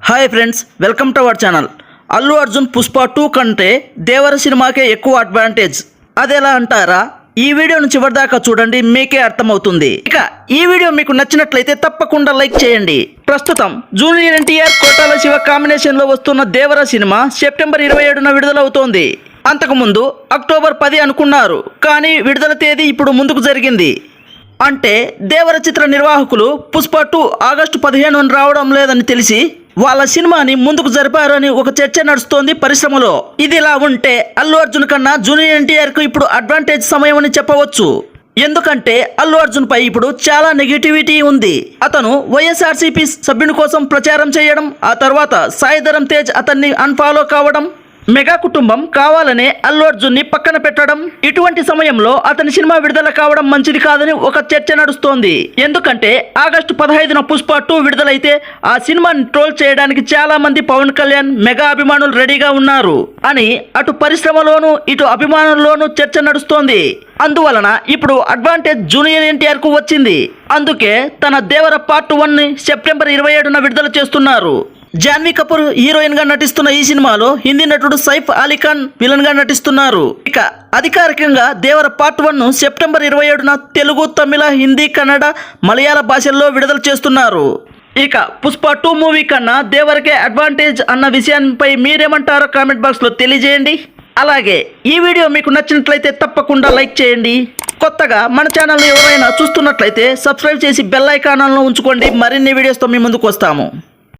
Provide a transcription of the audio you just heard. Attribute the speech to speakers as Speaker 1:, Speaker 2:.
Speaker 1: Hi friends, welcome to our channel. Allu Arjun Pushpa 2 కంటే దేవర సినిమాకే ఎక్కువ అడ్వాంటేజ్. అదెలా అంటారా? ఈ వీడియోను చివరిదాకా చూడండి, మీకే అర్థమవుతుంది. ఇక ఈ వీడియో మీకు నచ్చినట్లయితే తప్పకుండా లైక్ చేయండి. ప్రస్తుతం జూనియర్ ఎన్టీఆర్, కోటాల శివ కాంబినేషన్లో వస్తున్న దేవర సినిమా సెప్టెంబర్ 27న విడుదలవుతోంది. అంతకుముందు అక్టోబర్ 10 అనుకున్నారు, కానీ విడుదల తేదీ ఇప్పుడు ముందుకు జరిగింది. అంటే దేవర చిత్ర నిర్వాహకులు పుష్ప 2 ఆగస్టు 15 రావడం లేదని తెలిసి వాళ్ళ సినిమాని ముందుకు జరిపారు అని ఒక చర్చ నడుస్తోంది పరిశ్రమలో. ఇదిలా ఉంటే అల్లు అర్జున్ కన్నా జూనియర్ ఎన్టీఆర్ కు ఇప్పుడు అడ్వాంటేజ్ సమయం అని చెప్పవచ్చు. ఎందుకంటే అల్లు అర్జున్ పై ఇప్పుడు చాలా నెగిటివిటీ ఉంది. అతను వైఎస్ఆర్సీపీ సభ్యుని కోసం ప్రచారం చేయడం, ఆ తర్వాత సాయి ధరమ్ తేజ్ అతన్ని అన్ఫాలో కావడం, మెగా కుటుంబం కావాలనే అల్లు అర్జున్ ని పక్కన పెట్టడం, ఇటువంటి సమయంలో అతని సినిమా విడుదల కావడం మంచిది కాదని ఒక చర్చ నడుస్తోంది. ఎందుకంటే ఆగస్టు 15న పుష్ప 2 విడుదలైతే ఆ సినిమాని ట్రోల్ చేయడానికి చాలా మంది పవన్ కళ్యాణ్ మెగా అభిమానులు రెడీగా ఉన్నారు అని అటు పరిశ్రమలోనూ ఇటు అభిమానుల్లోనూ చర్చ నడుస్తోంది. అందువలన ఇప్పుడు అడ్వాంటేజ్ జూనియర్ ఎన్టీఆర్ కు వచ్చింది. అందుకే తన దేవర పార్ట్ 1 ని సెప్టెంబర్ 27న విడుదల చేస్తున్నారు. జాన్వీ కపూర్ హీరోయిన్ గా నటిస్తున్న ఈ సినిమాలో హిందీ నటుడు సైఫ్ అలీ ఖాన్ విలన్ గా నటిస్తున్నారు. ఇక అధికారికంగా దేవర పార్ట్ 1 ను సెప్టెంబర్ 27న తెలుగు, తమిళ, హిందీ, కన్నడ, మలయాళ భాషల్లో విడుదల చేస్తున్నారు. ఇక పుష్ప 2 మూవీ కన్నా దేవరకే అడ్వాంటేజ్ అన్న విషయాన్పై మీరేమంటారో కామెంట్ బాక్స్ లో తెలియజేయండి. అలాగే ఈ వీడియో మీకు నచ్చినట్లయితే తప్పకుండా లైక్ చేయండి. కొత్తగా మన ఛానల్ని ఎవరైనా చూస్తున్నట్లయితే సబ్స్క్రైబ్ చేసి బెల్ ఐకాన్లను ఉంచుకోండి. మరిన్ని వీడియోస్తో మీ ముందుకు వస్తాము.